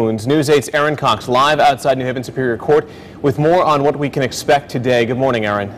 News 8's Aaron Cox live outside New Haven Superior Court with more on what we can expect today. Good morning, Aaron.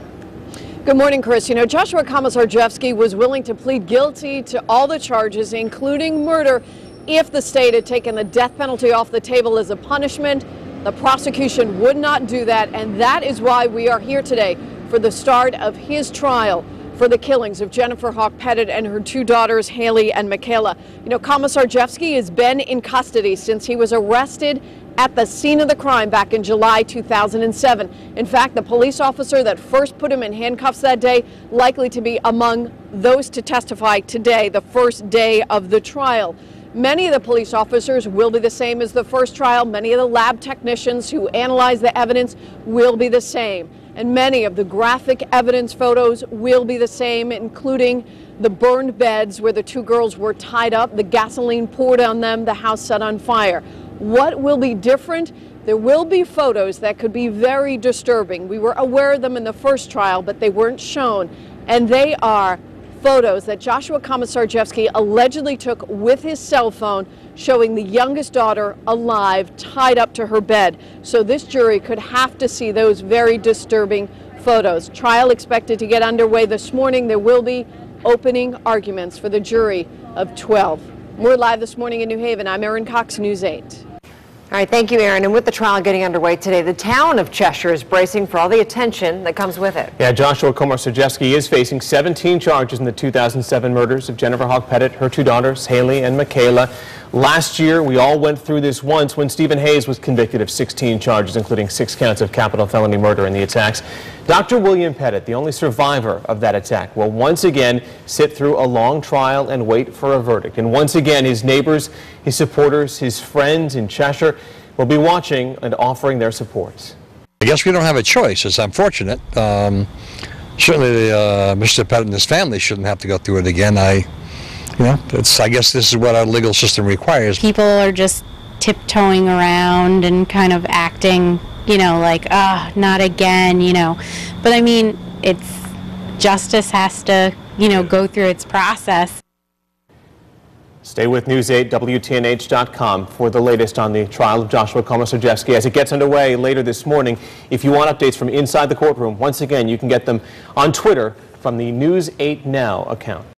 Good morning, Chris. You know, Joshua Komisarjevsky was willing to plead guilty to all the charges, including murder, if the state had taken the death penalty off the table as a punishment. The prosecution would not do that, and that is why we are here today for the start of his trial for the killings of Jennifer Hawk Pettit and her two daughters, Haley and Michaela. You know, Komisarjevsky has been in custody since he was arrested at the scene of the crime back in July 2007. In fact, the police officer that first put him in handcuffs that day likely to be among those to testify today, the first day of the trial. Many of the police officers will be the same as the first trial. Many of the lab technicians who analyze the evidence will be the same. And many of the graphic evidence photos will be the same, including the burned beds where the two girls were tied up, the gasoline poured on them, the house set on fire. What will be different? There will be photos that could be very disturbing. We were aware of them in the first trial, but they weren't shown. And they are photos that Joshua Komisarjevsky allegedly took with his cell phone showing the youngest daughter alive, tied up to her bed. So this jury could have to see those very disturbing photos. Trial expected to get underway this morning. There will be opening arguments for the jury of 12. We're live this morning in New Haven. I'm Aaron Cox, News 8. All right, thank you, Aaron. And with the trial getting underway today, the town of Cheshire is bracing for all the attention that comes with it. Yeah, Joshua Komisarjevsky is facing 17 charges in the 2007 murders of Jennifer Hawk Pettit, her two daughters, Haley and Michaela. Last year, we all went through this once when Stephen Hayes was convicted of 16 charges, including 6 counts of capital felony murder in the attacks. Dr. William Pettit, the only survivor of that attack, will once again sit through a long trial and wait for a verdict. And once again, his neighbors, his supporters, his friends in Cheshire will be watching and offering their support. I guess we don't have a choice. It's unfortunate. Certainly, Mr. Pettit and his family shouldn't have to go through it again. I guess this is what our legal system requires. People are just tiptoeing around and kind of acting, like, not again, But I mean, justice has to, go through its process. Stay with News 8, WTNH.com for the latest on the trial of Joshua Komisarjevsky as it gets underway later this morning. If you want updates from inside the courtroom, once again, you can get them on Twitter from the News 8 Now account.